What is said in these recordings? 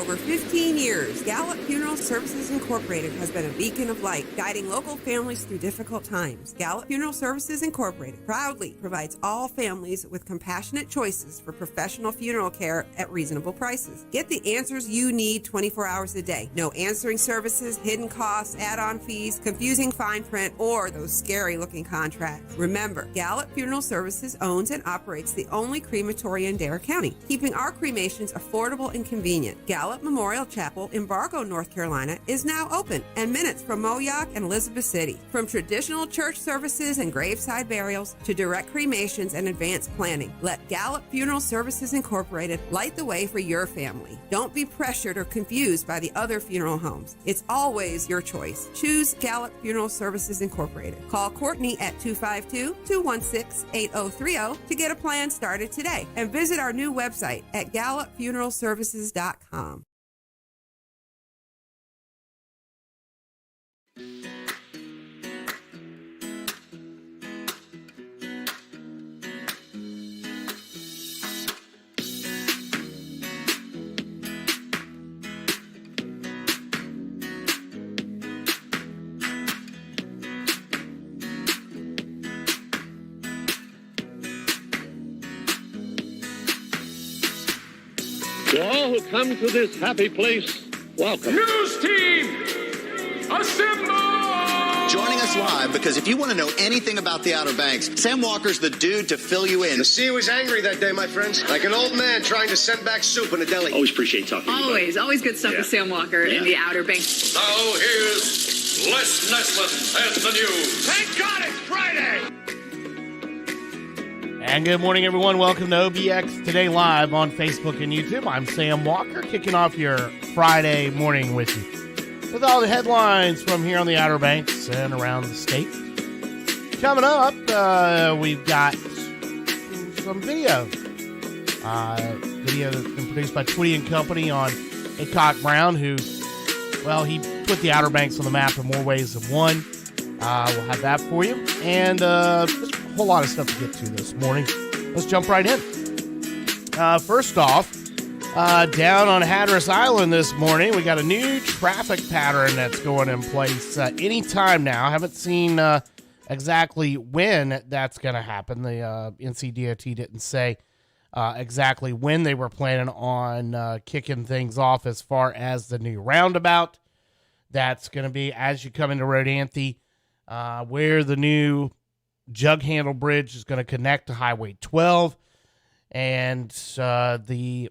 over 15 years, Gallup Funeral Services Incorporated has been a beacon of light, guiding local families through difficult times. Gallup Funeral Services Incorporated proudly provides all families with compassionate choices for professional funeral care at reasonable prices. Get the answers you need 24 hours a day. No answering services, hidden costs, add-on fees, confusing fine print, or those scary-looking contracts. Remember, Gallup Funeral Services owns and operates the only crematory in Dare County, keeping our cremations affordable and convenient. Gallup Memorial Chapel in Bargo, North Carolina is now open and minutes from Moyock and Elizabeth City. From traditional church services and graveside burials to direct cremations and advanced planning, let Gallup Funeral Services Incorporated light the way for your family. Don't be pressured or confused by the other funeral homes. It's always your choice. Choose Gallup Funeral Services Incorporated. Call Courtney at 252-216-8030 to get a plan started today, and visit our new website at gallupfuneralservices.com. To all who come to this happy place, welcome. News team, assemble! Joining us live because if you want to know anything about the Outer Banks, Sam Walker's the dude to fill you in. The sea was angry that day, my friends. Like an old man trying to send back soup in a deli. Always appreciate talking to you. Always good stuff with Sam Walker in the Outer Banks. Now here's Les Nessman and the news. Thank God it's Friday! And good morning, everyone. Welcome to OBX Today Live on Facebook and YouTube. I'm Sam Walker, kicking off your Friday morning with you with all the headlines from here on the Outer Banks and around the state. Coming up, we've got some video. Video that's been produced by Twitty and Company on Acock Brown, who, well, he put the Outer Banks on the map in more ways than one. We'll have that for you. And just a whole lot of stuff to get to this morning. Let's jump right in. First off, down on Hatteras Island this morning, we got a new traffic pattern that's going in place anytime now. I haven't seen exactly when that's going to happen. The NCDOT didn't say exactly when they were planning on kicking things off as far as the new roundabout. That's going to be as you come into Rodanthe, where the new jug handle bridge is going to connect to Highway 12. And the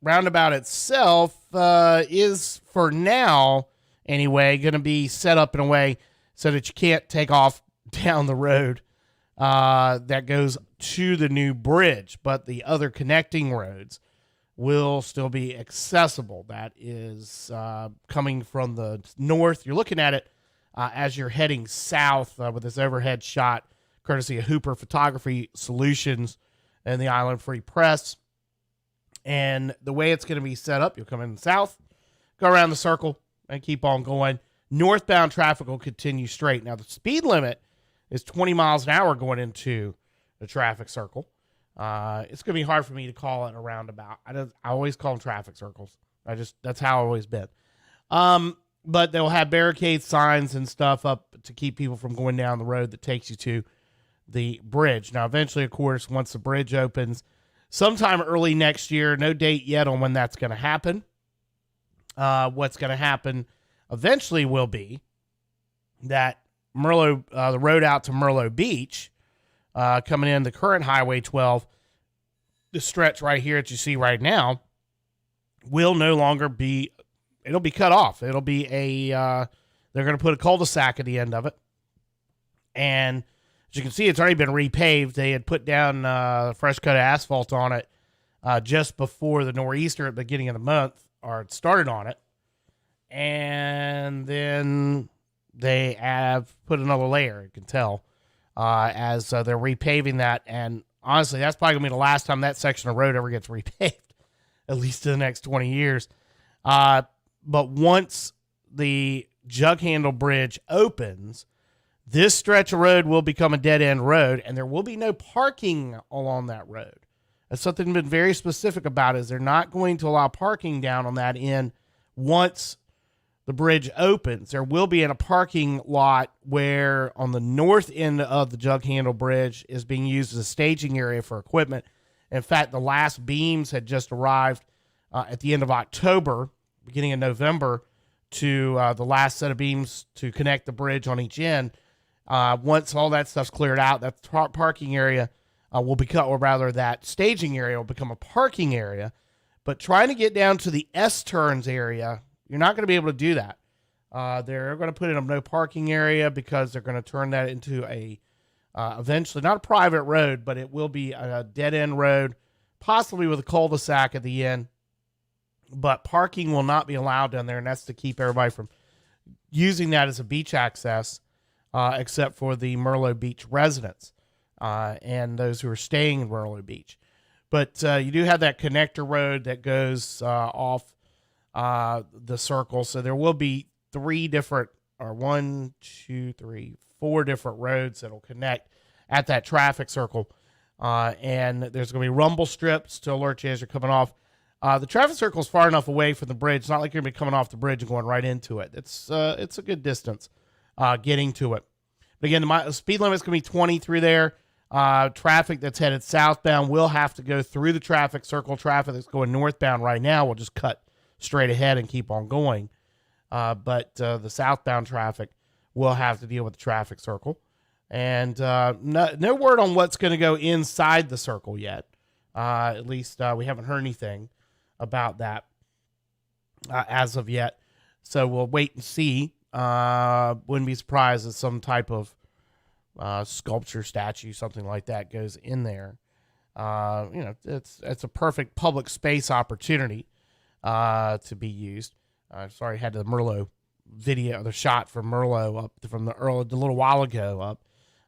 roundabout itself is, for now anyway, going to be set up in a way so that you can't take off down the road that goes to the new bridge. But the other connecting roads will still be accessible. That is coming from the north. You're looking at it as you're heading south with this overhead shot, courtesy of Hooper Photography Solutions and the Island Free Press. And the way it's going to be set up, you'll come in south, go around the circle, and keep on going. Northbound traffic will continue straight. Now, the speed limit is 20 miles an hour going into the traffic circle. It's going to be hard for me to call it a roundabout. I always call them traffic circles. That's how I've always been. But they'll have barricade signs and stuff up to keep people from going down the road that takes you to the bridge. Now, eventually, of course, once the bridge opens, sometime early next year, no date yet on when that's going to happen. What's going to happen eventually will be that the road out to Merlot Beach, coming in the current Highway 12, the stretch right here that you see right now, will no longer be, it'll be cut off. It'll be they're going to put a cul-de-sac at the end of it. And as you can see, it's already been repaved. They had put down a fresh cut of asphalt on it just before the nor'easter at the beginning of the month, or it started on it. And then they have put another layer, you can tell, as they're repaving that. And honestly, that's probably going to be the last time that section of road ever gets repaved, at least in the next 20 years. But once the jug handle bridge opens, this stretch of road will become a dead-end road, and there will be no parking along that road And something they've been very specific about is they're not going to allow parking down on that end once the bridge opens. There will be in a parking lot where on the north end of the jug handle bridge is being used as a staging area for equipment. In fact, the last beams had just arrived at the end of October, beginning of November, to the last set of beams to connect the bridge on each end. Once all that stuff's cleared out, that parking area will become, or rather that staging area will become a parking area. But trying to get down to the S-turns area, you're not going to be able to do that. They're going to put in a no parking area because they're going to turn that into a, eventually, not a private road, but it will be a dead-end road, possibly with a cul-de-sac at the end. But parking will not be allowed down there, and that's to keep everybody from using that as a beach access, except for the Merlot Beach residents and those who are staying in Merlot Beach. But you do have that connector road that goes off the circle. So there will be four different roads that will connect at that traffic circle. And there's going to be rumble strips to alert you as you're coming off. The traffic circle is far enough away from the bridge. It's not like you're going to be coming off the bridge and going right into it. It's a good distance getting to it. But again, the speed limit is going to be 20 through there. Traffic that's headed southbound will have to go through the traffic circle. Traffic that's going northbound right now will just cut straight ahead and keep on going. But the southbound traffic will have to deal with the traffic circle. And no word on what's going to go inside the circle yet. At least we haven't heard anything about that as of yet. So we'll wait and see. Wouldn't be surprised if some type of sculpture, statue, something like that goes in there. It's a perfect public space opportunity to be used. Sorry, I had the Merlot video, the shot from Merlot up from the little while ago up.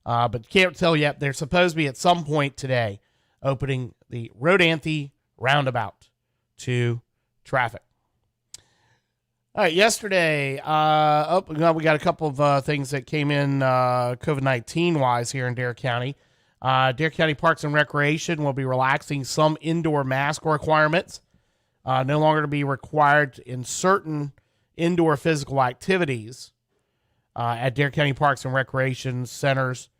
But can't tell yet. They're supposed to be at some point today opening the Rodanthe roundabout to traffic. All right, yesterday, we got a couple of things that came in COVID-19 wise here in Dare County. Dare County Parks and Recreation will be relaxing some indoor mask requirements. No longer to be required in certain indoor physical activities at Dare County Parks and Recreation centers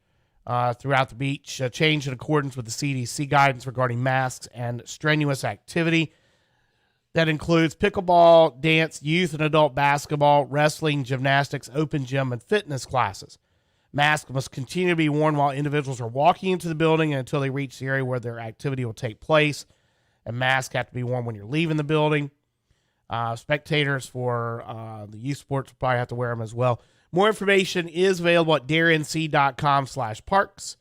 throughout the beach. A change in accordance with the CDC guidance regarding masks and strenuous activity. That includes pickleball, dance, youth and adult basketball, wrestling, gymnastics, open gym, and fitness classes. Masks must continue to be worn while individuals are walking into the building and until they reach the area where their activity will take place. And masks have to be worn when you're leaving the building. Spectators for the youth sports will probably have to wear them as well. More information is available at darenc.com/parks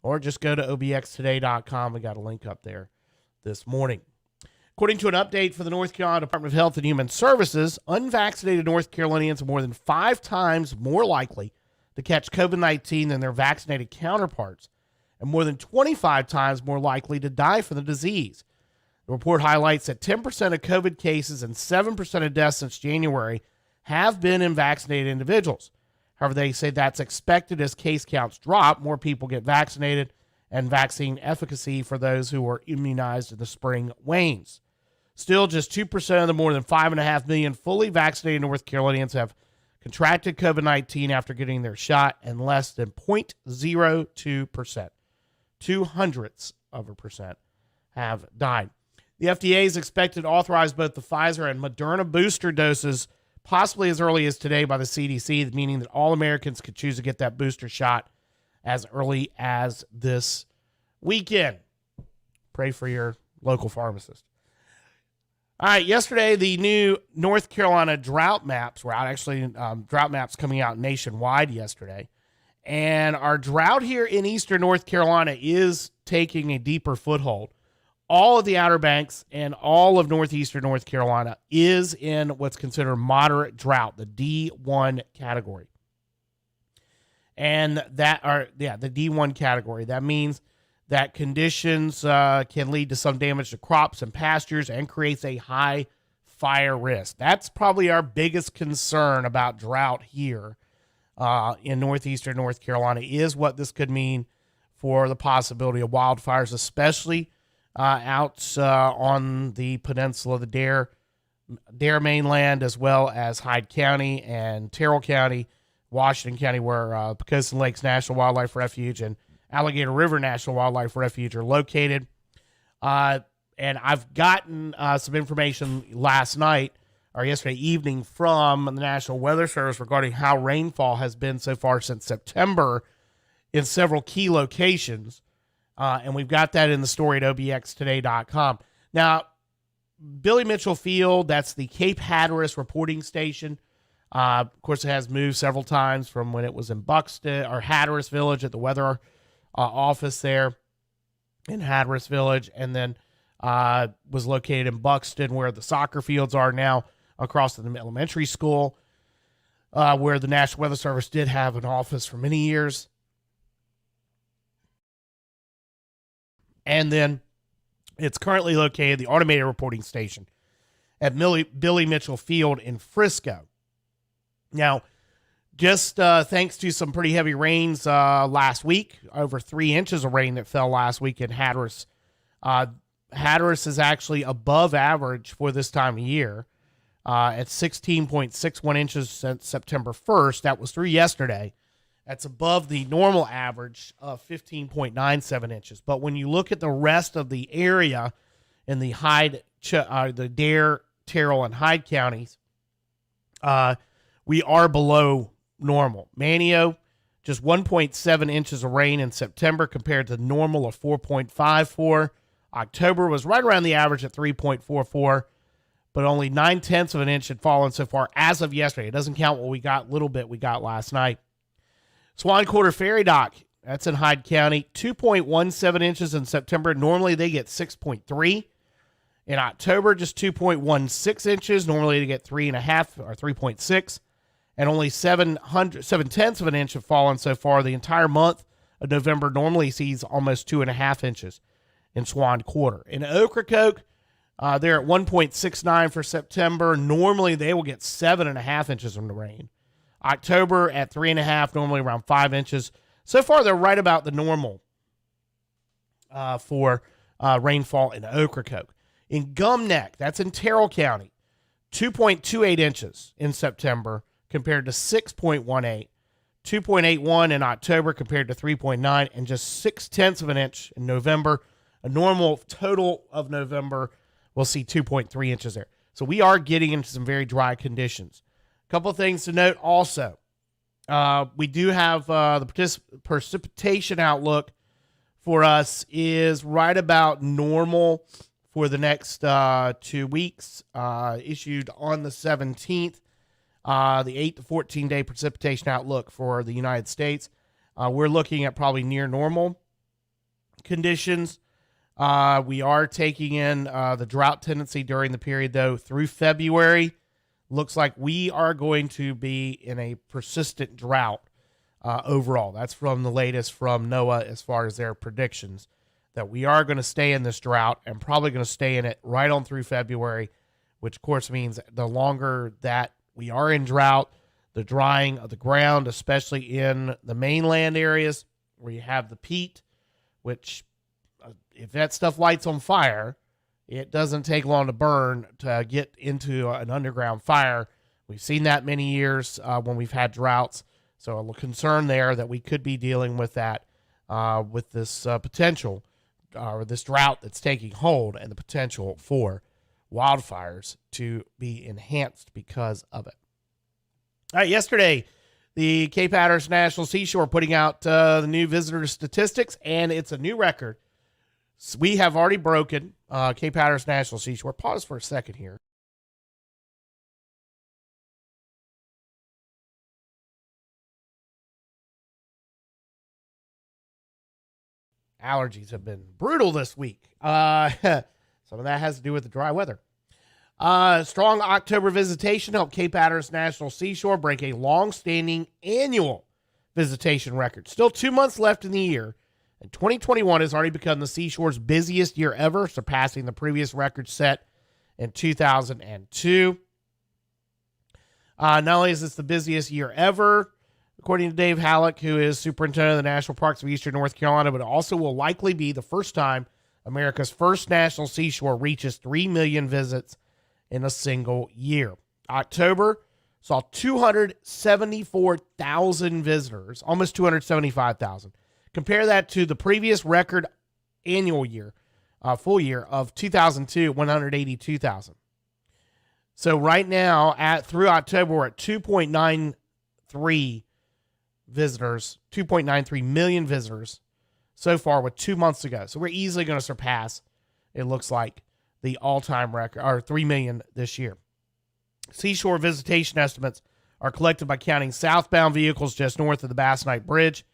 or just go to obxtoday.com. We got a link up there this morning. According to an update for the North Carolina Department of Health and Human Services, unvaccinated North Carolinians are more than 5 times more likely to catch COVID-19 than their vaccinated counterparts, and more than 25 times more likely to die from the disease. The report highlights that 10% of COVID cases and 7% of deaths since January have been in vaccinated individuals. However, they say that's expected as case counts drop, more people get vaccinated, and vaccine efficacy for those who were immunized in the spring wanes. Still, just 2% of the more than 5.5 million fully vaccinated North Carolinians have contracted COVID-19 after getting their shot, and less than 0.02%, 0.02%, have died. The FDA is expected to authorize both the Pfizer and Moderna booster doses possibly as early as today by the CDC, meaning that all Americans could choose to get that booster shot as early as this weekend. Pray for your local pharmacist. All right, yesterday, the new North Carolina drought maps were out. Actually, drought maps coming out nationwide yesterday. And our drought here in eastern North Carolina is taking a deeper foothold. All of the Outer Banks and all of northeastern North Carolina is in what's considered moderate drought, the D1 category. And the D1 category. That means that conditions can lead to some damage to crops and pastures and creates a high fire risk. That's probably our biggest concern about drought here in northeastern North Carolina, is what this could mean for the possibility of wildfires, especially out on the peninsula of the Dare mainland, as well as Hyde County and Terrell County, Washington County, where Pocosin Lakes National Wildlife Refuge and Alligator River National Wildlife Refuge are located. And I've gotten some information last night or yesterday evening from the National Weather Service regarding how rainfall has been so far since September in several key locations. And we've got that in the story at obxtoday.com. Now, Billy Mitchell Field, that's the Cape Hatteras reporting station. Of course, it has moved several times from when it was in Buxton or Hatteras Village at the weather office there in Hatteras Village, and then was located in Buxton, where the soccer fields are now, across the elementary school, where the National Weather Service did have an office for many years. And then it's currently located, the automated reporting station, at Billy Mitchell Field in Frisco. Now, just thanks to some pretty heavy rains last week, over 3 inches of rain that fell last week in Hatteras. Hatteras is actually above average for this time of year at 16.61 inches since September 1st. That was through yesterday. That's above the normal average of 15.97 inches. But when you look at the rest of the area in the the Dare, Terrell, and Hyde counties, we are below normal. Manio, just 1.7 inches of rain in September compared to normal of 4.54. October was right around the average at 3.44, but only 9/10 of an inch had fallen so far as of yesterday. It doesn't count what we got, little bit we got last night. Swan Quarter Ferry Dock, that's in Hyde County, 2.17 inches in September. Normally they get 6.3. In October, just 2.16 inches. Normally they get 3.5 or 3.6. And only 7/10 of an inch have fallen so far. The entire month of November normally sees almost 2.5 inches in Swan Quarter. In Ocracoke, they're at 1.69 for September. Normally they will get 7.5 inches from the rain. October at 3.5, normally around 5 inches. So far, they're right about the normal for rainfall in Ocracoke. In Gum Neck, that's in Terrell County, 2.28 inches in September compared to 6.18, 2.81 in October compared to 3.9, and just 0.6 of an inch in November. A normal total of November, we'll see 2.3 inches there. So we are getting into some very dry conditions. A couple of things to note also. We do have the precipitation outlook for us is right about normal for the next 2 weeks, issued on the 17th. The 8 to 14 day precipitation outlook for the United States. We're looking at probably near normal conditions. We are taking in the drought tendency during the period, though, through February. Looks like we are going to be in a persistent drought overall. That's from the latest from NOAA as far as their predictions, that we are going to stay in this drought and probably going to stay in it right on through February, which, of course, means the longer that we are in drought, the drying of the ground, especially in the mainland areas where you have the peat, which if that stuff lights on fire, it doesn't take long to burn to get into an underground fire. We've seen that many years when we've had droughts. So a concern there that we could be dealing with that with this potential or this drought that's taking hold and the potential for wildfires to be enhanced because of it. All right, yesterday, the Cape Hatteras National Seashore putting out the new visitor statistics, and it's a new record. So we have already broken Cape Hatteras National Seashore. Pause for a second here. Allergies have been brutal this week. Some of that has to do with the dry weather. Strong October visitation helped Cape Hatteras National Seashore break a long-standing annual visitation record. Still 2 months left in the year, and 2021 has already become the Seashore's busiest year ever, surpassing the previous record set in 2002. Not only is this the busiest year ever, according to Dave Halleck, who is superintendent of the National Parks of Eastern North Carolina, but it also will likely be the first time America's first national seashore reaches 3 million visits in a single year. October saw 274,000 visitors, almost 275,000. Compare that to the previous record annual year, full year of 2002, 182,000. So right now, through October, we're at 2.93 visitors, 2.93 million visitors so far with 2 months ago. So we're easily going to surpass, it looks like, the all-time record, or 3 million this year. Seashore visitation estimates are collected by counting southbound vehicles just north of the Bass Knight Bridge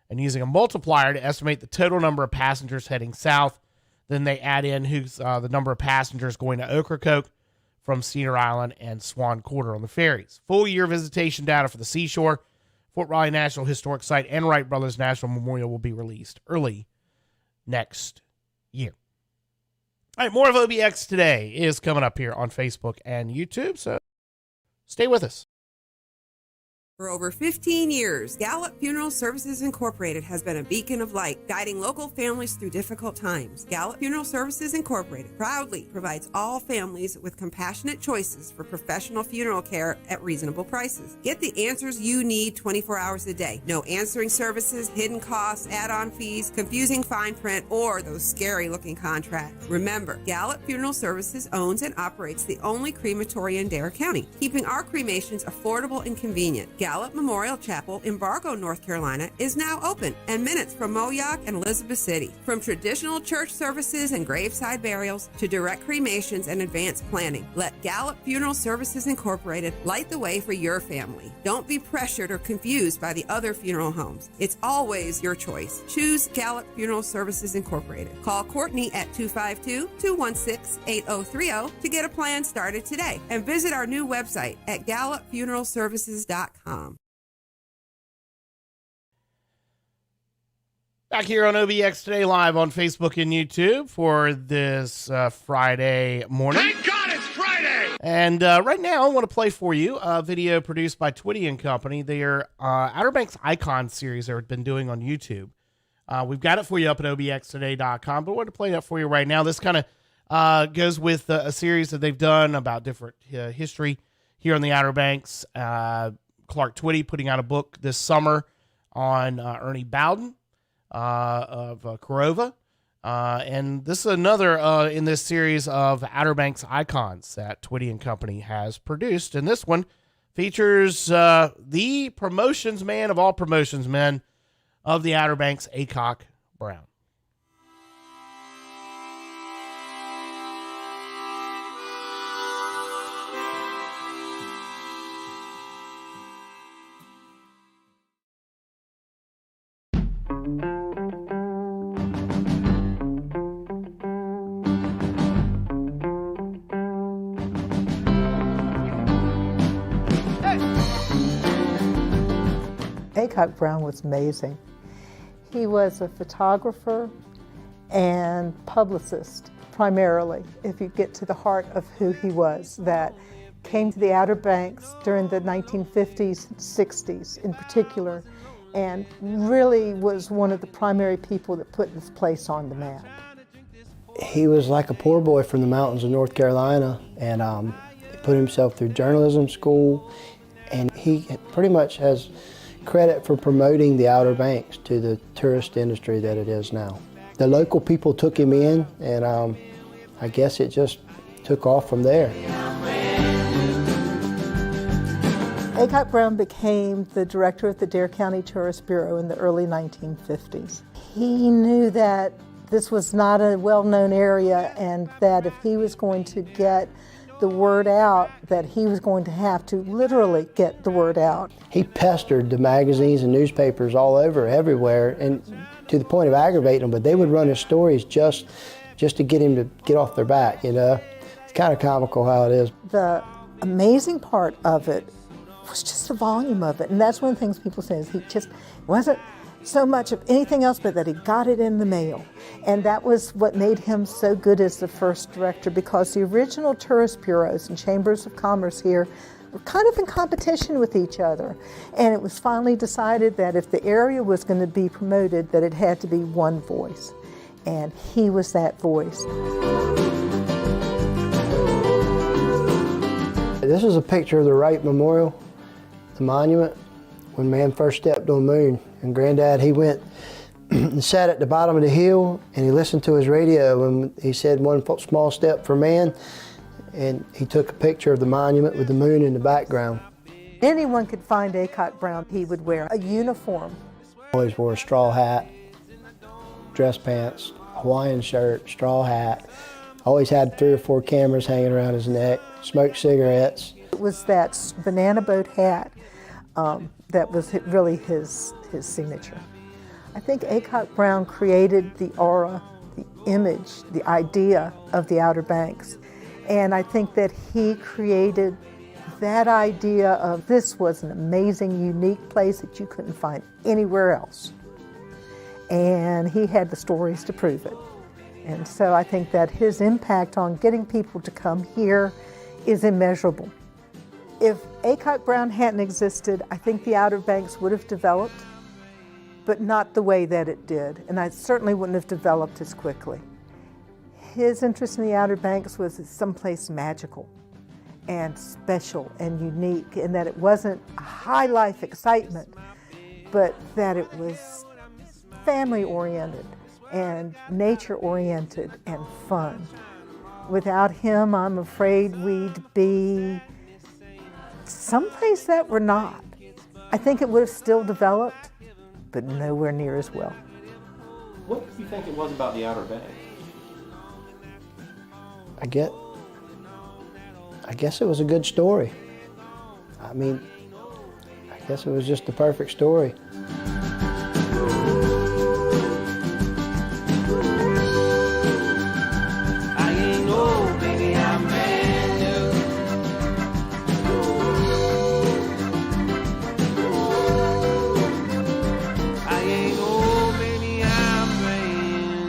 and using a multiplier to estimate the total number of passengers heading south. Then they add in the number of passengers going to Ocracoke from Cedar Island and Swan Quarter on the ferries. Full year visitation data for the seashore, Fort Riley National Historic Site, and Wright Brothers National Memorial will be released early next year. All right, more of OBX Today is coming up here on Facebook and YouTube, so stay with us. For over 15 years, Gallup Funeral Services Incorporated has been a beacon of light, guiding local families through difficult times. Gallup Funeral Services Incorporated proudly provides all families with compassionate choices for professional funeral care at reasonable prices. Get the answers you need 24 hours a day. No answering services, hidden costs, add-on fees, confusing fine print, or those scary-looking contracts. Remember, Gallup Funeral Services owns and operates the only crematory in Dare County, keeping our cremations affordable and convenient. Gallup Memorial Chapel in Bargo, North Carolina is now open and minutes from Moyock and Elizabeth City. From traditional church services and graveside burials to direct cremations and advanced planning, let Gallup Funeral Services Incorporated light the way for your family. Don't be pressured or confused by the other funeral homes. It's always your choice. Choose Gallup Funeral Services Incorporated. Call Courtney at 252-216-8030 to get a plan started today and visit our new website at gallupfuneralservices.com. Back here on OBX Today Live on Facebook and YouTube for this Friday morning. Thank God it's Friday! And right now I want to play for you a video produced by Twitty and Company. Their Outer Banks Icon series they've been doing on YouTube. We've got it for you up at obxtoday.com, but I want to play that for you right now. This kind of goes with a series that they've done about different history here on the Outer Banks. Clark Twitty putting out a book this summer on Ernie Bowden of Corova. And this is another in this series of Outer Banks icons that Twitty and Company has produced. And this one features the promotions man of all promotions men of the Outer Banks, Acock Brown. Acock Brown was amazing. He was a photographer and publicist, primarily, if you get to the heart of who he was, that came to the Outer Banks during the 1950s and 60s in particular, and really was one of the primary people that put this place on the map. He was like a poor boy from the mountains of North Carolina, and he put himself through journalism school, and he pretty much has credit for promoting the Outer Banks to the tourist industry that it is now. The local people took him in, and I guess it just took off from there. Acock Brown became the director of the Dare County Tourist Bureau in the early 1950s. He knew that this was not a well-known area, and that if he was going to get the word out, that he was going to have to literally get the word out. He pestered the magazines and newspapers all over, everywhere, and to the point of aggravating them, but they would run his stories just to get him to get off their back, you know. It's kind of comical how it is. The amazing part of it was just the volume of it, and that's one of the things people say is he just wasn't so much of anything else but that he got it in the mail. And that was what made him so good as the first director, because the original tourist bureaus and chambers of commerce here were kind of in competition with each other. And it was finally decided that if the area was going to be promoted, that it had to be one voice. And he was that voice. This is a picture of the Wright Memorial, the monument, when man first stepped on the moon. And Granddad, he went and sat at the bottom of the hill and he listened to his radio and he said one small step for man, and he took a picture of the monument with the moon in the background. Anyone could find Aycock Brown. He would wear a uniform. Always wore a straw hat, dress pants, Hawaiian shirt, straw hat. Always had 3 or 4 cameras hanging around his neck, smoked cigarettes. It was that banana boat hat that was really his signature. I think Aycock Brown created the aura, the image, the idea of the Outer Banks. And I think that he created that idea of this was an amazing, unique place that you couldn't find anywhere else. And he had the stories to prove it. And so I think that his impact on getting people to come here is immeasurable. If Aycock Brown hadn't existed, I think the Outer Banks would have developed, but not the way that it did. And I certainly wouldn't have developed as quickly. His interest in the Outer Banks was someplace magical and special and unique, in that it wasn't a high life excitement, but that it was family oriented and nature oriented and fun. Without him, I'm afraid we'd be someplace that we're not. I think it would have still developed, but nowhere near as well. What do you think it was about the Outer Banks? I guess it was a good story. I mean, I guess it was just the perfect story. I ain't no baby, I'm brand new. I ain't no baby, I'm brand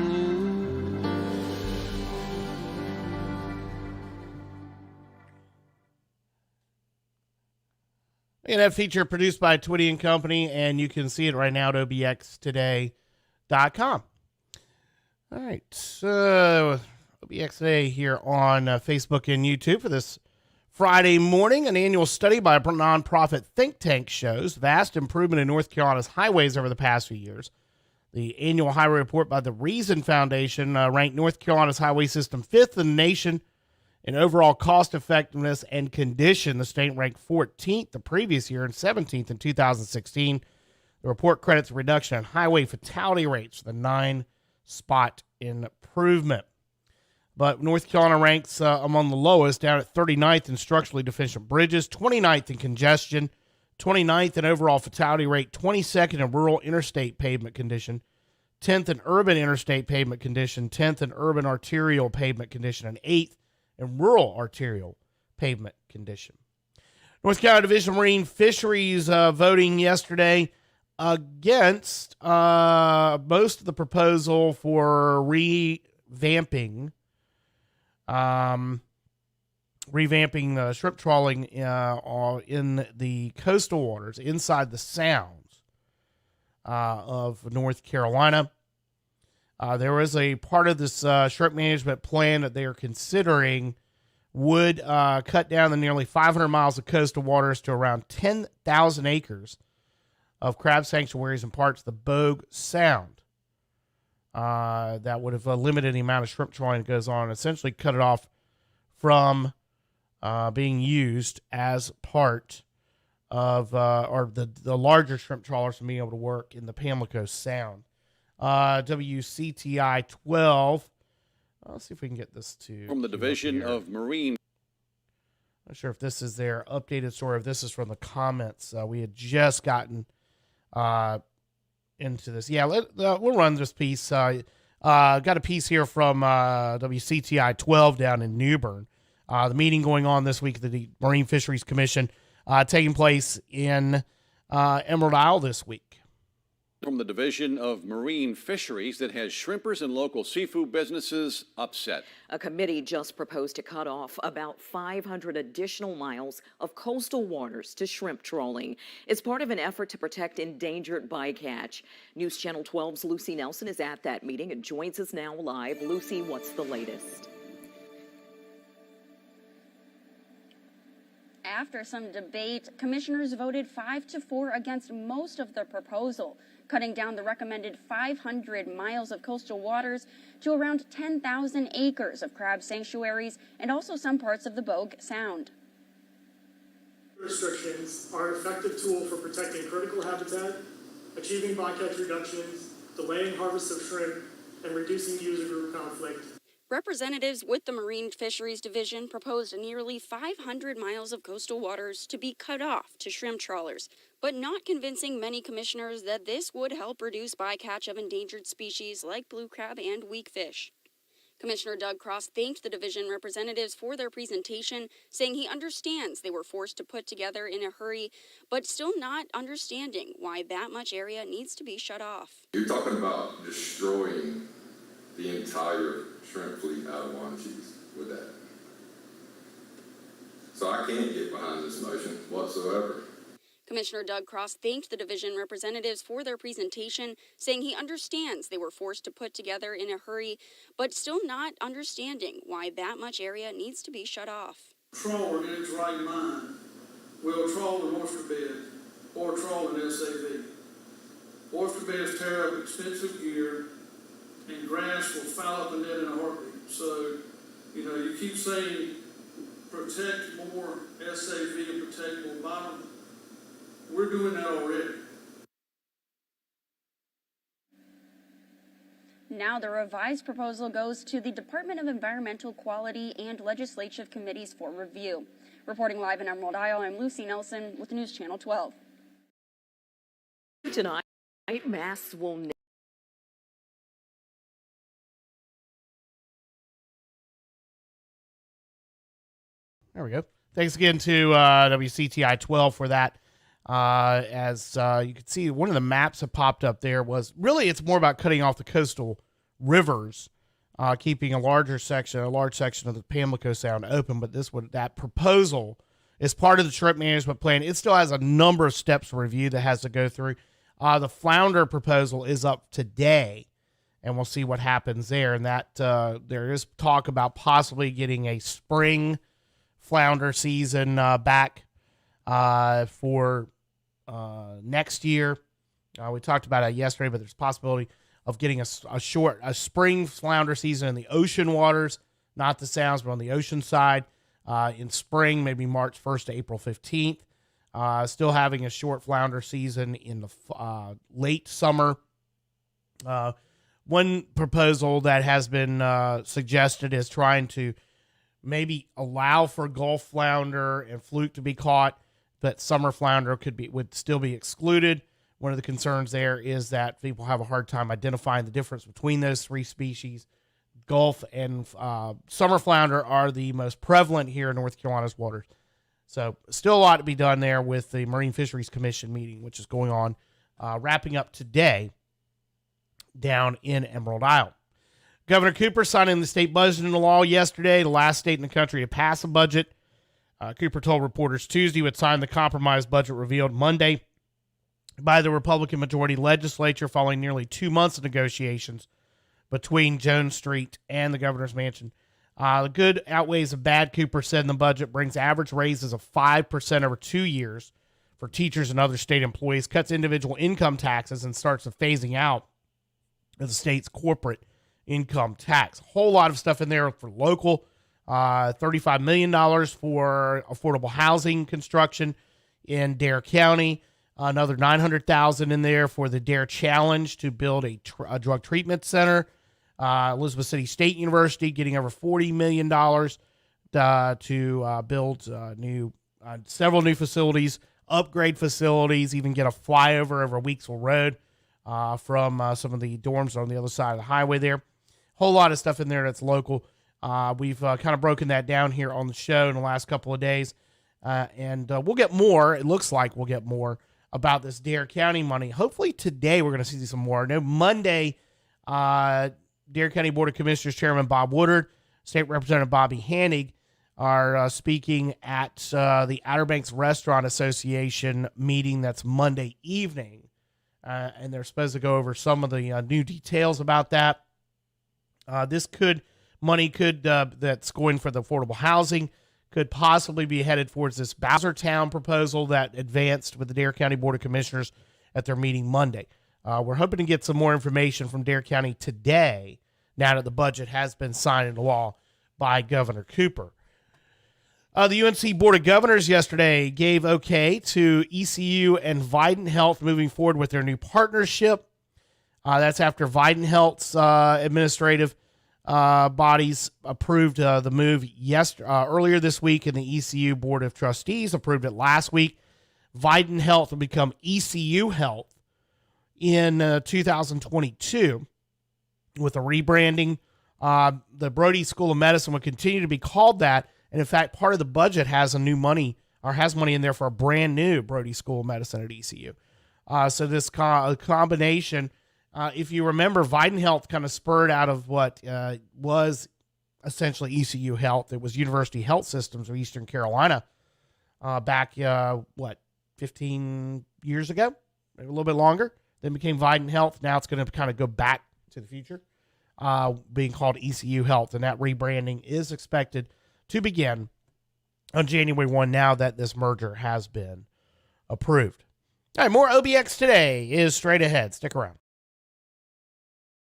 new. And that feature produced by Twitty and Company, and you can see it right now at obxtoday.com. All right, so OBX Today here on Facebook and YouTube for this Friday morning. An annual study by a nonprofit think tank shows vast improvement in North Carolina's highways over the past few years. The annual highway report by the Reason Foundation ranked North Carolina's highway system 5th in the nation in overall cost effectiveness and condition. The state ranked 14th the previous year and 17th in 2016. The report credits a reduction in highway fatality rates for the 9-spot improvement. But North Carolina ranks among the lowest, down at 39th in structurally deficient bridges, 29th in congestion, 29th in overall fatality rate, 22nd in rural interstate pavement condition, 10th in urban interstate pavement condition, 10th in urban arterial pavement condition, and 8th in rural arterial pavement condition. North Carolina Division of Marine Fisheries voting yesterday against most of the proposal for revamping shrimp trawling in the coastal waters inside the sounds of North Carolina. There is a part of this shrimp management plan that they are considering would cut down the nearly 500 miles of coastal waters to around 10,000 acres of crab sanctuaries in parts of the Bogue Sound. That would have limited the amount of shrimp trawling that goes on and essentially cut it off from being used as part of, or the larger shrimp trawlers from being able to work in the Pamlico Sound. WCTI 12. Let's see if we can get this to from the Division of Marine. Not sure if this is their updated story, if this is from the comments. We had just gotten into this. Yeah, we'll run this piece. Got a piece here from WCTI 12 down in New Bern. The meeting going on this week at the Marine Fisheries Commission taking place in Emerald Isle this week. From the Division of Marine Fisheries that has shrimpers and local seafood businesses upset. A committee just proposed to cut off about 500 additional miles of coastal waters to shrimp trawling. It's part of an effort to protect endangered bycatch. News Channel 12's Lucy Nelson is at that meeting and joins us now live. Lucy, what's the latest? After some debate, commissioners voted 5-4 against most of the proposal, cutting down the recommended 500 miles of coastal waters to around 10,000 acres of crab sanctuaries and also some parts of the Bogue Sound. Restrictions are an effective tool for protecting critical habitat, achieving bycatch reductions, delaying harvest of shrimp, and reducing user group conflict. Representatives with the Marine Fisheries Division proposed nearly 500 miles of coastal waters to be cut off to shrimp trawlers, but not convincing many commissioners that this would help reduce bycatch of endangered species like blue crab and weakfish. Commissioner Doug Cross thanked the division representatives for their presentation, saying he understands they were forced to put together in a hurry, but still not understanding why that much area needs to be shut off. You're talking about destroying the entire shrimp fleet out of Wanchese with that. So I can't get behind this motion whatsoever. Commissioner Doug Cross thanked the division representatives for their presentation, saying he understands they were forced to put together in a hurry, but still not understanding why that much area needs to be shut off. Trawler in its right mind will trawl an oyster bed or trawl an SAV. Oyster beds tear up expensive gear, and grass will foul up a net in a heartbeat. So, you keep saying protect more SAV and protect more bottom. We're doing that already. Now the revised proposal goes to the Department of Environmental Quality and Legislative Committees for review. Reporting live in Emerald Isle, I'm Lucy Nelson with News Channel 12. Tonight, masks will There we go. Thanks again to WCTI 12 for that. As you can see, one of the maps that popped up there was really it's more about cutting off the coastal rivers, keeping a large section of the Pamlico Sound open. But that proposal is part of the shrimp management plan. It still has a number of steps to review that has to go through. The flounder proposal is up today, and we'll see what happens there. And that there is talk about possibly getting a spring flounder season back for next year. We talked about it yesterday, but there's a possibility of getting a spring flounder season in the ocean waters, not the sounds, but on the ocean side in spring, maybe March 1st to April 15th. Still having a short flounder season in the late summer. One proposal that has been suggested is trying to maybe allow for Gulf flounder and fluke to be caught, but summer flounder would still be excluded. One of the concerns there is that people have a hard time identifying the difference between those three species. Gulf and summer flounder are the most prevalent here in North Carolina's waters. So still a lot to be done there with the Marine Fisheries Commission meeting, which is going on, wrapping up today down in Emerald Isle. Governor Cooper signing the state budget into law yesterday, the last state in the country to pass a budget. Cooper told reporters Tuesday he would sign the compromise budget revealed Monday by the Republican majority legislature following nearly 2 months of negotiations between Jones Street and the governor's mansion. The good outweighs the bad, Cooper said, in the budget brings average raises of 5% over 2 years for teachers and other state employees, cuts individual income taxes, and starts the phasing out of the state's corporate income tax. A whole lot of stuff in there for local, $35 million for affordable housing construction in Dare County, another $900,000 in there for the Dare Challenge to build a drug treatment center. Elizabeth City State University getting over $40 million to build several new facilities, upgrade facilities, even get a flyover over Weeksville Road from some of the dorms on the other side of the highway there. Whole lot of stuff in there that's local. We've kind of broken that down here on the show in the last couple of days, and we'll get more. It looks like we'll get more about this Dare County money. Hopefully today we're going to see some more. No, Monday, Dare County Board of Commissioners Chairman Bob Woodard, State Representative Bobby Hanig are speaking at the Outer Banks Restaurant Association meeting that's Monday evening. And they're supposed to go over some of the new details about that. Money could that's going for the affordable housing could possibly be headed towards this Bowsertown proposal that advanced with the Dare County Board of Commissioners at their meeting Monday. We're hoping to get some more information from Dare County today, now that the budget has been signed into law by Governor Cooper. The UNC Board of Governors yesterday gave okay to ECU and Vidant Health moving forward with their new partnership. That's after Vidant Health's administrative bodies approved the move earlier this week, and the ECU Board of Trustees approved it last week. Vidant Health will become ECU Health in 2022 with a rebranding. The Brody School of Medicine will continue to be called that, and in fact, part of the budget has money in there for a brand new Brody School of Medicine at ECU. So this combination. If you remember, Vidant Health kind of spurred out of what was essentially ECU Health. It was University Health Systems of Eastern Carolina back, 15 years ago? Maybe a little bit longer. Then became Vidant Health. Now it's going to kind of go back to the future, being called ECU Health. And that rebranding is expected to begin on January 1 now that this merger has been approved. All right, more OBX Today is straight ahead. Stick around.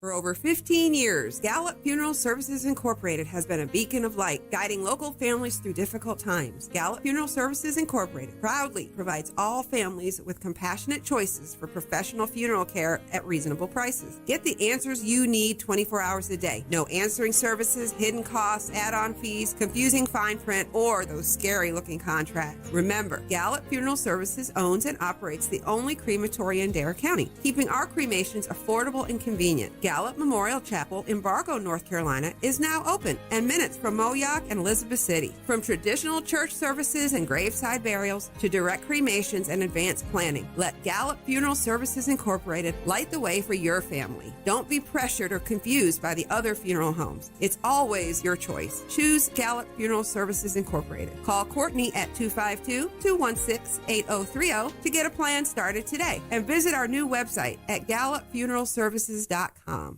For over 15 years, Gallup Funeral Services Incorporated has been a beacon of light, guiding local families through difficult times. Gallup Funeral Services Incorporated proudly provides all families with compassionate choices for professional funeral care at reasonable prices. Get the answers you need 24 hours a day. No answering services, hidden costs, add-on fees, confusing fine print, or those scary-looking contracts. Remember, Gallup Funeral Services owns and operates the only crematory in Dare County, keeping our cremations affordable and convenient. Gallup Memorial Chapel in Bargo, North Carolina is now open and minutes from Moyock and Elizabeth City. From traditional church services and graveside burials to direct cremations and advanced planning, let Gallup Funeral Services Incorporated light the way for your family. Don't be pressured or confused by the other funeral homes. It's always your choice. Choose Gallup Funeral Services Incorporated. Call Courtney at 252-216-8030 to get a plan started today, and visit our new website at gallupfuneralservices.com. So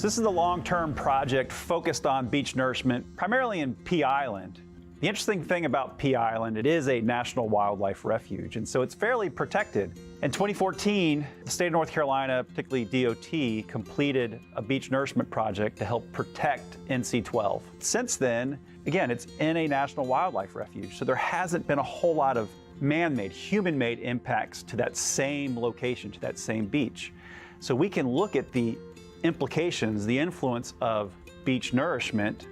this is a long-term project focused on beach nourishment, primarily in Pea Island. The interesting thing about Pea Island, it is a national wildlife refuge, and so it's fairly protected. In 2014, the state of North Carolina, particularly DOT, completed a beach nourishment project to help protect NC-12. Since then, again, it's in a national wildlife refuge, so there hasn't been a whole lot of man-made, human-made impacts to that same location, to that same beach. So we can look at the implications, the influence of beach nourishment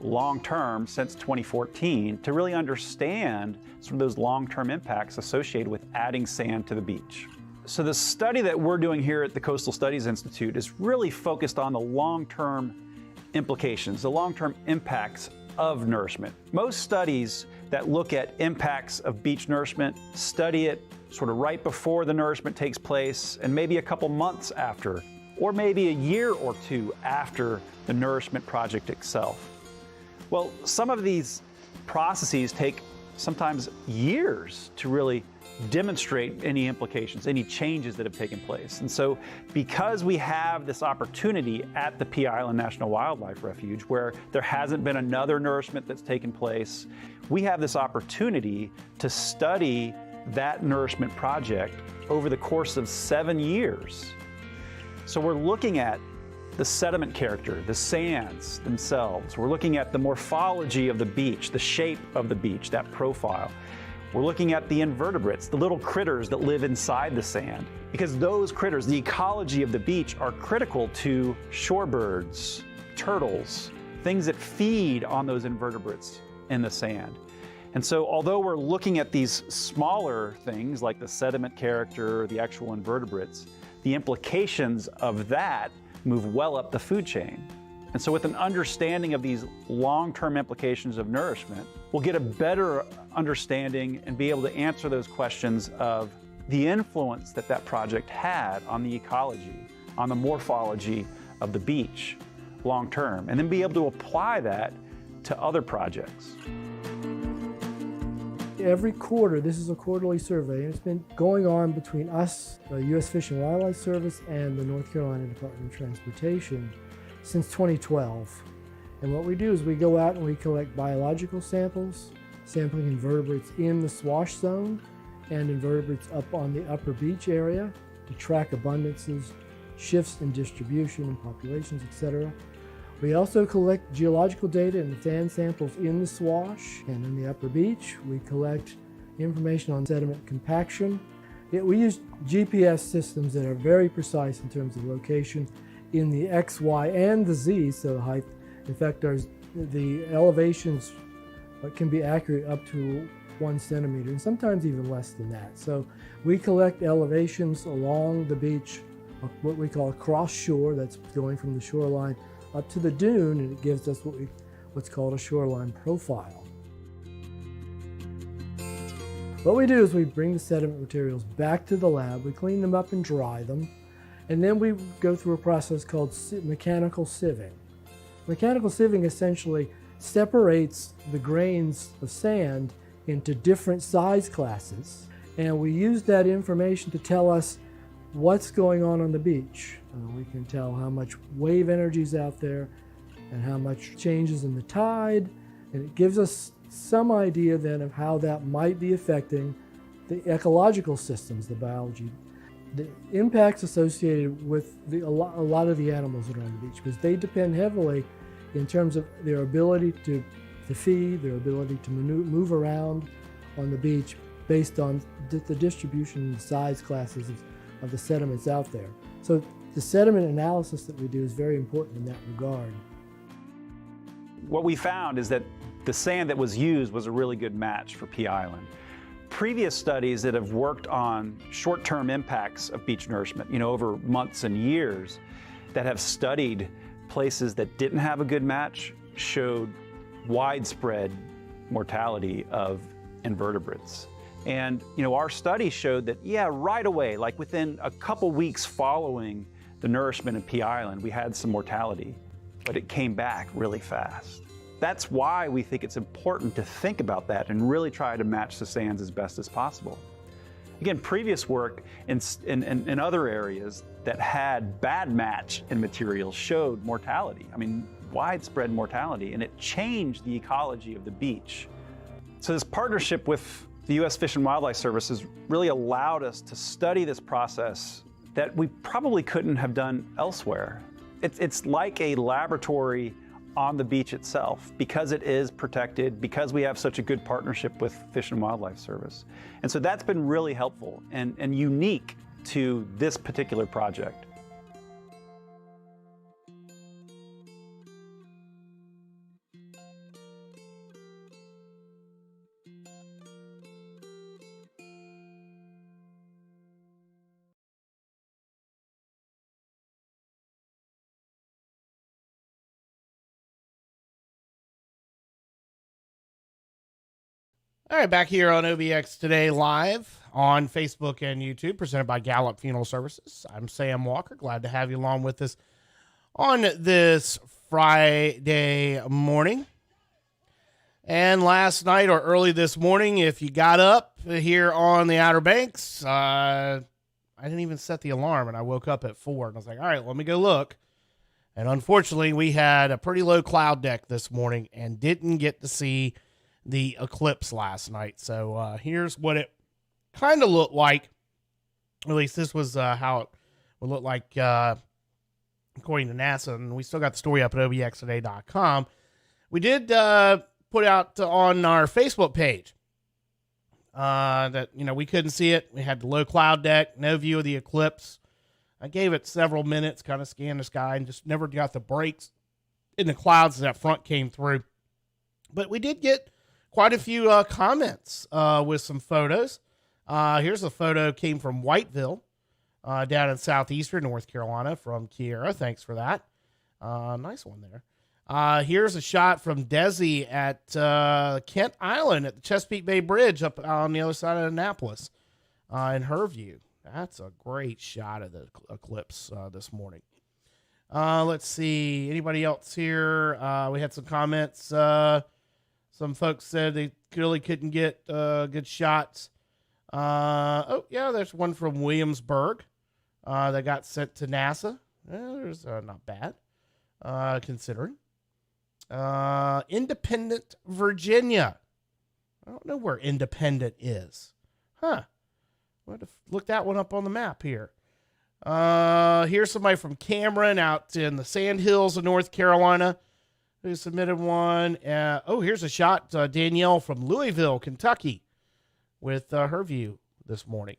long-term since 2014 to really understand some of those long-term impacts associated with adding sand to the beach. So the study that we're doing here at the Coastal Studies Institute is really focused on the long-term implications, the long-term impacts of nourishment. Most studies that look at impacts of beach nourishment study it sort of right before the nourishment takes place and maybe a couple months after, or maybe a year or two after the nourishment project itself. Well, some of these processes take sometimes years to really demonstrate any implications, any changes that have taken place. And so because we have this opportunity at the Pea Island National Wildlife Refuge where there hasn't been another nourishment that's taken place, we have this opportunity to study that nourishment project over the course of 7 years. So we're looking at the sediment character, the sands themselves. We're looking at the morphology of the beach, the shape of the beach, that profile. We're looking at the invertebrates, the little critters that live inside the sand, because those critters, the ecology of the beach, are critical to shorebirds, turtles, things that feed on those invertebrates in the sand. And so although we're looking at these smaller things like the sediment character, the actual invertebrates, the implications of that move well up the food chain. And so with an understanding of these long-term implications of nourishment, we'll get a better understanding and be able to answer those questions of the influence that that project had on the ecology, on the morphology of the beach long-term, and then be able to apply that to other projects. Every quarter, this is a quarterly survey, and it's been going on between us, the U.S. Fish and Wildlife Service, and the North Carolina Department of Transportation since 2012. And what we do is we go out and we collect biological samples, sampling invertebrates in the swash zone and invertebrates up on the upper beach area to track abundances, shifts in distribution and populations, etc. We also collect geological data and sand samples in the swash and in the upper beach. We collect information on sediment compaction. We use GPS systems that are very precise in terms of location in the X, Y, and the Z, so the height. In fact, the elevations can be accurate up to 1 centimeter, and sometimes even less than that. So we collect elevations along the beach, what we call a cross shore, that's going from the shoreline up to the dune, and it gives us what's called a shoreline profile. What we do is we bring the sediment materials back to the lab, we clean them up and dry them, and then we go through a process called mechanical sieving. Mechanical sieving essentially separates the grains of sand into different size classes, and we use that information to tell us what's going on the beach. We can tell how much wave energy is out there and how much changes in the tide, and it gives us some idea then of how that might be affecting the ecological systems, the biology, the impacts associated with a lot of the animals that are on the beach, because they depend heavily in terms of their ability to feed, their ability to move around on the beach based on the distribution and size classes of the sediments out there. So the sediment analysis that we do is very important in that regard. What we found is that the sand that was used was a really good match for Pea Island. Previous studies that have worked on short-term impacts of beach nourishment, over months and years, that have studied places that didn't have a good match, showed widespread mortality of invertebrates. And our study showed that, right away, like within a couple weeks following the nourishment in Pea Island, we had some mortality, but it came back really fast. That's why we think it's important to think about that and really try to match the sands as best as possible. Again, previous work in other areas that had bad match in materials showed mortality. Widespread mortality, and it changed the ecology of the beach. So this partnership with the U.S. Fish and Wildlife Service has really allowed us to study this process that we probably couldn't have done elsewhere. It's like a laboratory on the beach itself, because it is protected, because we have such a good partnership with Fish and Wildlife Service. And so that's been really helpful and unique to this particular project. All right, back here on OBX Today Live on Facebook and YouTube, presented by Gallup Funeral Services. I'm Sam Walker. Glad to have you along with us on this Friday morning. And last night or early this morning, if you got up here on the Outer Banks, I didn't even set the alarm, and I woke up at 4, and I was like, all right, let me go look. And unfortunately, we had a pretty low cloud deck this morning and didn't get to see the eclipse last night. So here's what it kind of looked like. At least this was how it would look like according to NASA. And we still got the story up at obxtoday.com. We did put out on our Facebook page that, we couldn't see it. We had the low cloud deck, no view of the eclipse. I gave it several minutes, kind of scanned the sky, and just never got the breaks in the clouds as that front came through. But we did get quite a few comments with some photos. Here's a photo came from Whiteville down in southeastern North Carolina from Kiera. Thanks for that. Nice one there. Here's a shot from Desi at Kent Island at the Chesapeake Bay Bridge up on the other side of Annapolis in her view. That's a great shot of the eclipse this morning. Let's see. Anybody else here? We had some comments. Some folks said they really couldn't get good shots. There's one from Williamsburg that got sent to NASA. There's not bad, considering. Independent, Virginia. I don't know where Independent is. Huh. We'll have to look that one up on the map here. Here's somebody from Cameron out in the Sandhills of North Carolina who submitted one. Here's a shot. Danielle from Louisville, Kentucky, with her view this morning.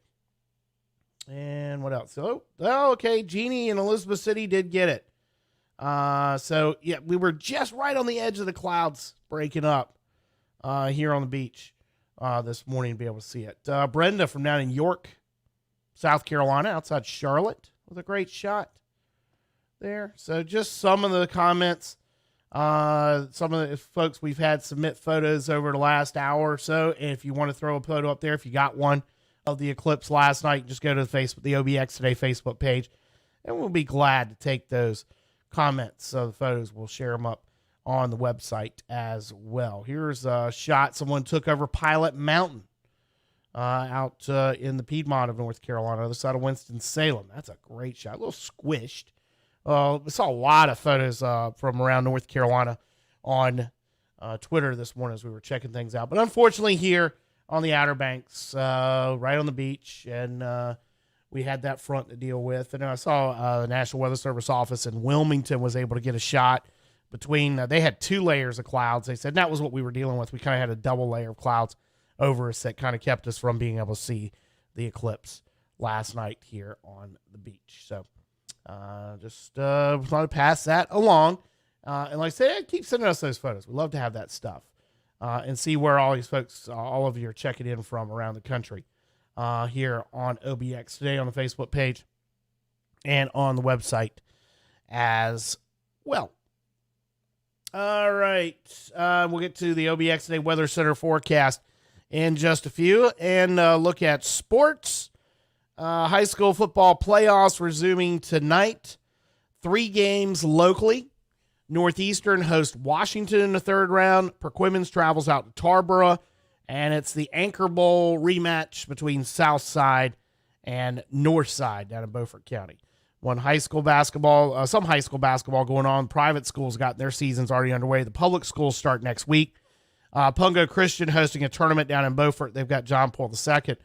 And what else? Okay. Jeannie in Elizabeth City did get it. We were just right on the edge of the clouds breaking up here on the beach this morning to be able to see it. Brenda from down in York, South Carolina, outside Charlotte, with a great shot there. So just some of the comments. Some of the folks we've had submit photos over the last hour or so. And if you want to throw a photo up there, if you got one of the eclipse last night, just go to the OBX Today Facebook page, and we'll be glad to take those comments. So the photos, we'll share them up on the website as well. Here's a shot someone took over Pilot Mountain out in the Piedmont of North Carolina, other side of Winston-Salem. That's a great shot. A little squished. We saw a lot of photos from around North Carolina on Twitter this morning as we were checking things out. But unfortunately here on the Outer Banks, right on the beach, and we had that front to deal with. And I saw the National Weather Service office in Wilmington was able to get a shot between, they had 2 layers of clouds. They said that was what we were dealing with. We kind of had a double layer of clouds over us that kind of kept us from being able to see the eclipse last night here on the beach. So just want to pass that along. And like I said, keep sending us those photos. We love to have that stuff and see where all these folks, all of you are checking in from around the country here on OBX Today on the Facebook page and on the website as well. All right. We'll get to the OBX Today Weather Center forecast in just a few and look at sports. High school football playoffs resuming tonight. 3 games locally. Northeastern hosts Washington in the 3rd round. Perquimans travels out to Tarboro. And it's the Anchor Bowl rematch between Southside and Northside down in Beaufort County. Some high school basketball going on. Private schools got their seasons already underway. The public schools start next week. Pungo Christian hosting a tournament down in Beaufort. They've got John Paul II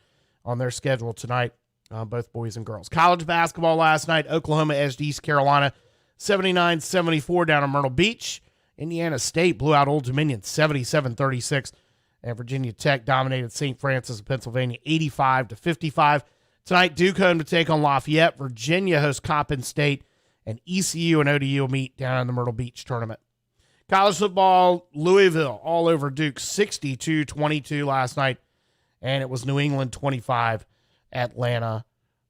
on their schedule tonight, both boys and girls. College basketball last night. Oklahoma edged East Carolina 79-74 down in Myrtle Beach. Indiana State blew out Old Dominion 77-36. And Virginia Tech dominated St. Francis of Pennsylvania 85-55. Tonight, Duke home to take on Lafayette. Virginia hosts Coppin State. And ECU and ODU will meet down in the Myrtle Beach tournament. College football, Louisville all over Duke 62-22 last night. And it was New England 25, Atlanta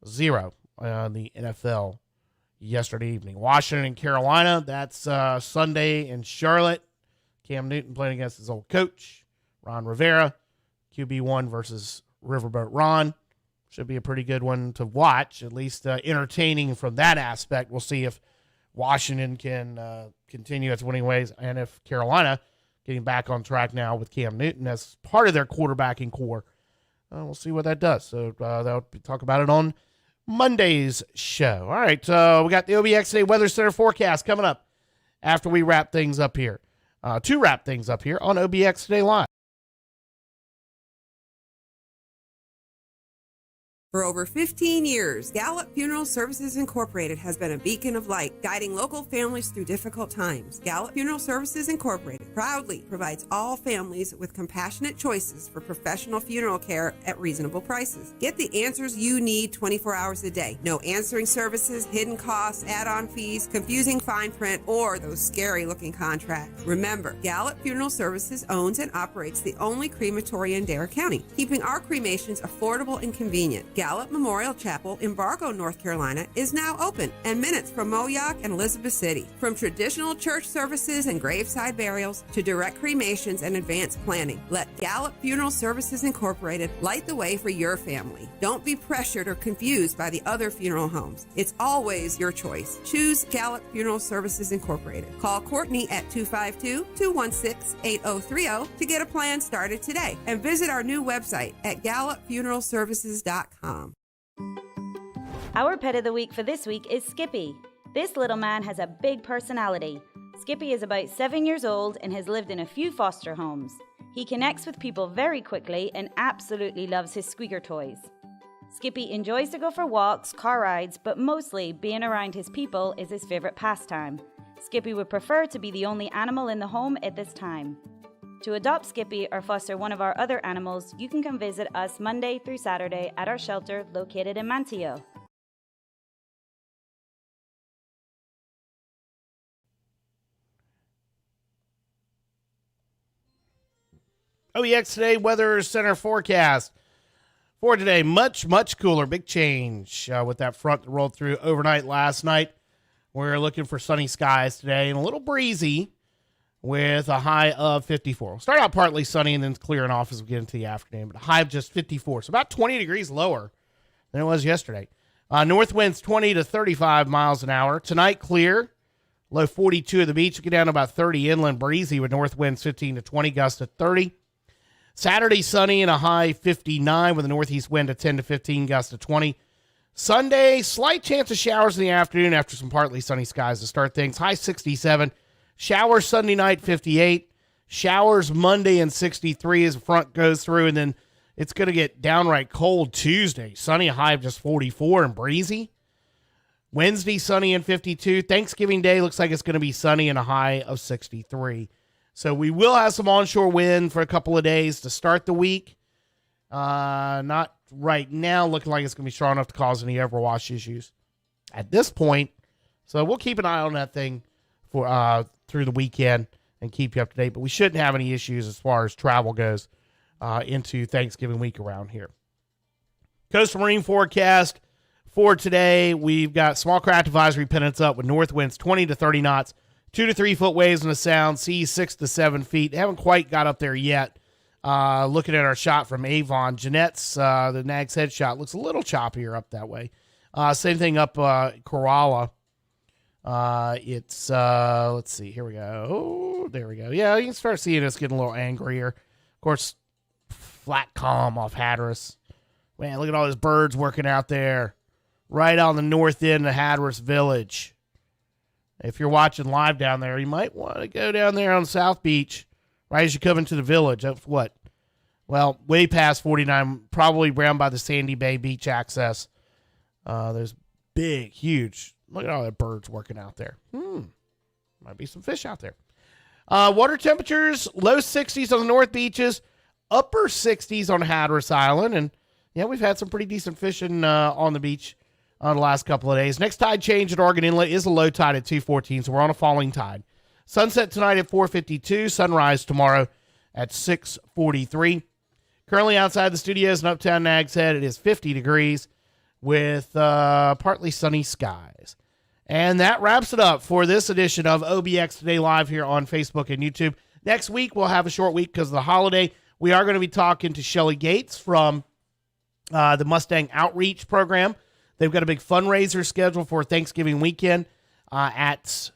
0 on the NFL yesterday evening. Washington and Carolina, that's Sunday in Charlotte. Cam Newton playing against his old coach, Ron Rivera. QB1 versus Riverboat Ron. Should be a pretty good one to watch, at least entertaining from that aspect. We'll see if Washington can continue its winning ways and if Carolina getting back on track now with Cam Newton as part of their quarterbacking core. We'll see what that does. So that'll talk about it on Monday's show. All right, we got the OBX Today Weather Center forecast coming up after we wrap things up here. To wrap things up here on OBX Today Live. For over 15 years, Gallup Funeral Services Incorporated has been a beacon of light, guiding local families through difficult times. Gallup Funeral Services Incorporated proudly provides all families with compassionate choices for professional funeral care at reasonable prices. Get the answers you need 24 hours a day. No answering services, hidden costs, add-on fees, confusing fine print, or those scary-looking contracts. Remember, Gallup Funeral Services owns and operates the only crematory in Dare County, keeping our cremations affordable and convenient. Gallup Memorial Chapel in Bargo, North Carolina is now open and minutes from Moyock and Elizabeth City. From traditional church services and graveside burials to direct cremations and advanced planning, let Gallup Funeral Services Incorporated light the way for your family. Don't be pressured or confused by the other funeral homes. It's always your choice. Choose Gallup Funeral Services Incorporated. Call Courtney at 252-216-8030 to get a plan started today, and visit our new website at gallupfuneralservices.com. Our pet of the week for this week is Skippy. This little man has a big personality. Skippy is about 7 years old and has lived in a few foster homes. He connects with people very quickly and absolutely loves his squeaker toys. Skippy enjoys to go for walks, car rides, but mostly being around his people is his favorite pastime. Skippy would prefer to be the only animal in the home at this time. To adopt Skippy or foster one of our other animals, you can come visit us Monday through Saturday at our shelter located in Manteo. OBX Today Weather Center forecast for today. Much cooler. Big change with that front that rolled through overnight last night. We're looking for sunny skies today and a little breezy with a high of 54. We'll start out partly sunny and then clearing off as we get into the afternoon, but a high of just 54. So about 20 degrees lower than it was yesterday. North winds 20 to 35 miles an hour. Tonight, clear. Low 42 at the beach. We'll get down to about 30 inland, breezy with north winds 15 to 20, gusts to 30. Saturday, sunny and a high 59 with a northeast wind of 10 to 15, gusts to 20. Sunday, slight chance of showers in the afternoon after some partly sunny skies to start things. High 67. Showers Sunday night, 58. Showers Monday and 63 as the front goes through, and then it's going to get downright cold Tuesday. Sunny, a high of just 44 and breezy. Wednesday, sunny and 52. Thanksgiving Day looks like it's going to be sunny and a high of 63. So we will have some onshore wind for a couple of days to start the week. Not right now looking like it's going to be strong enough to cause any overwash issues at this point. So we'll keep an eye on that thing for through the weekend and keep you up to date. But we shouldn't have any issues as far as travel goes into Thanksgiving week around here. Coastal Marine forecast for today. We've got small craft advisory pennants up with north winds 20 to 30 knots. 2 to 3 foot waves in the sound, seas 6 to 7 feet. They haven't quite got up there yet. Looking at our shot from Avon, Jeanette's, the Nag's Head shot, looks a little choppier up that way. Same thing up Corolla. It's, let's see, here we go. Oh, there we go. Yeah, you can start seeing us getting a little angrier. Of course, flat calm off Hatteras. Man, look at all those birds working out there. Right on the north end of Hatteras Village. If you're watching live down there, you might want to go down there on South Beach right as you come into the village. That's what? Well, way past 49, probably around by the Sandy Bay Beach access. There's big, huge, look at all the birds working out there. Might be some fish out there. Water temperatures, low 60s on the north beaches, upper 60s on Hatteras Island. And, yeah, we've had some pretty decent fishing on the beach on the last couple of days. Next tide change at Oregon Inlet is a low tide at 2:14, so we're on a falling tide. Sunset tonight at 4:52, sunrise tomorrow at 6:43. Currently outside the studios in Uptown Nag's Head, it is 50 degrees with partly sunny skies. And that wraps it up for this edition of OBX Today Live here on Facebook and YouTube. Next week, we'll have a short week because of the holiday. We are going to be talking to Shelly Gates from the Mustang Outreach Program. They've got a big fundraiser scheduled for Thanksgiving weekend at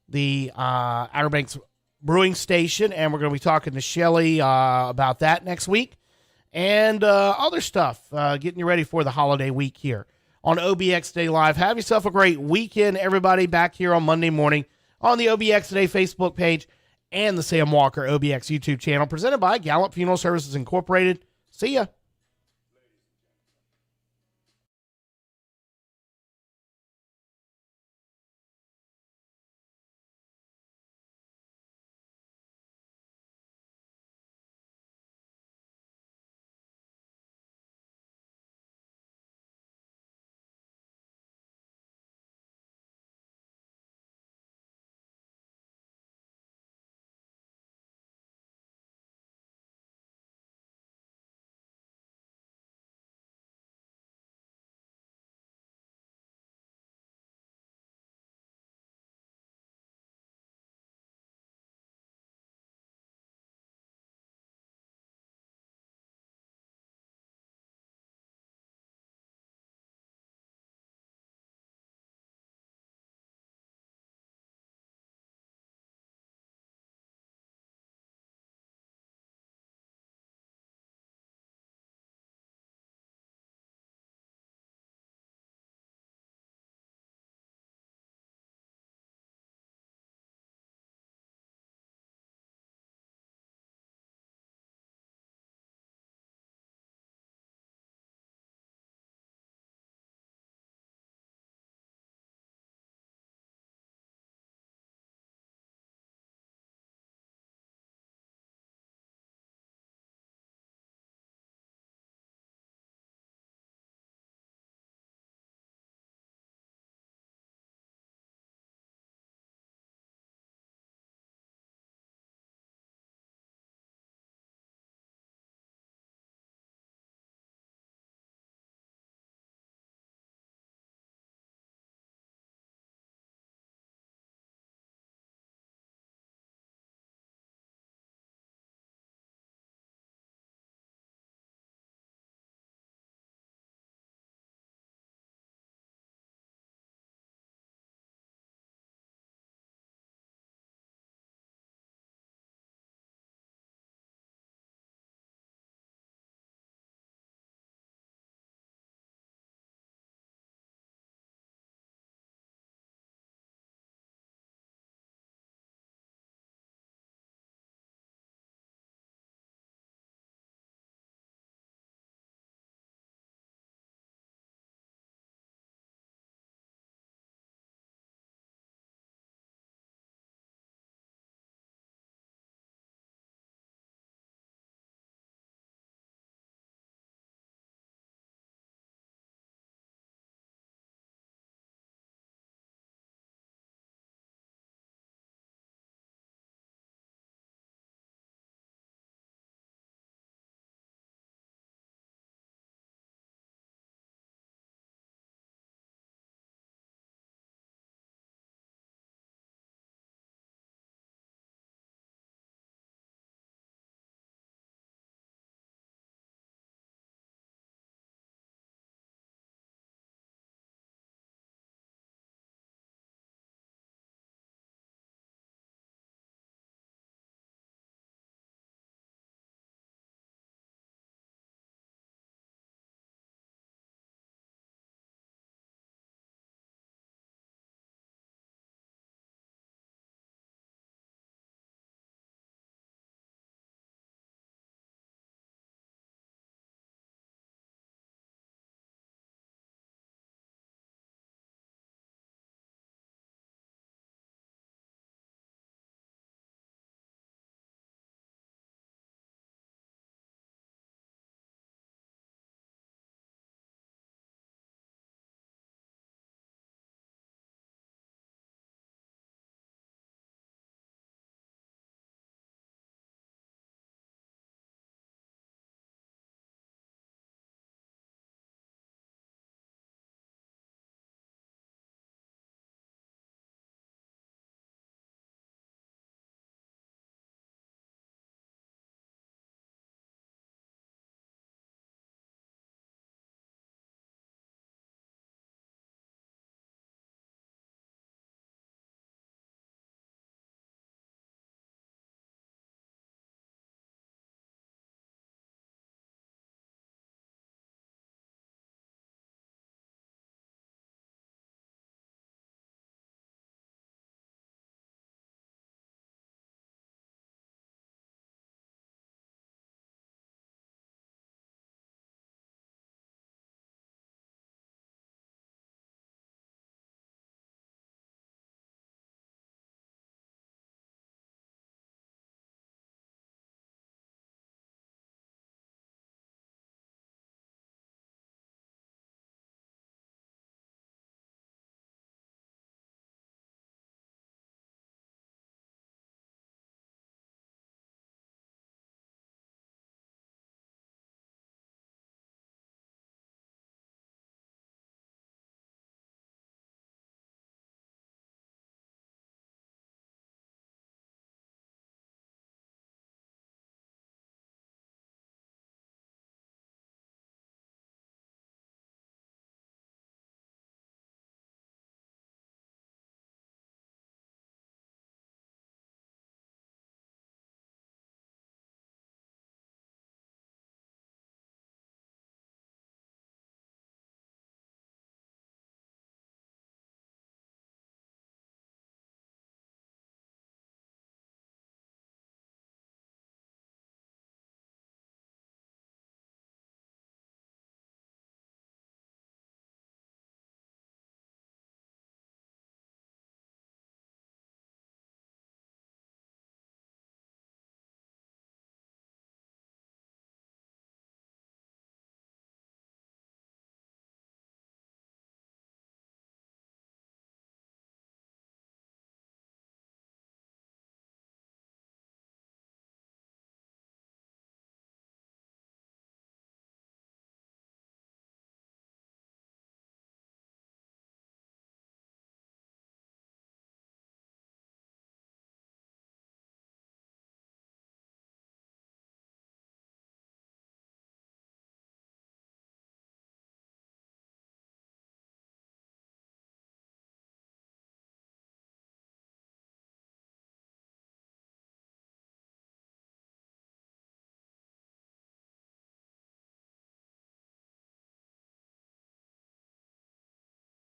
the Outer Banks Brewing Station, and we're going to be talking to Shelly about that next week and other stuff, getting you ready for the holiday week here on OBX Today Live. Have yourself a great weekend, everybody, back here on Monday morning on the OBX Today Facebook page and the Sam Walker OBX YouTube channel, presented by Gallup Funeral Services Incorporated. See ya.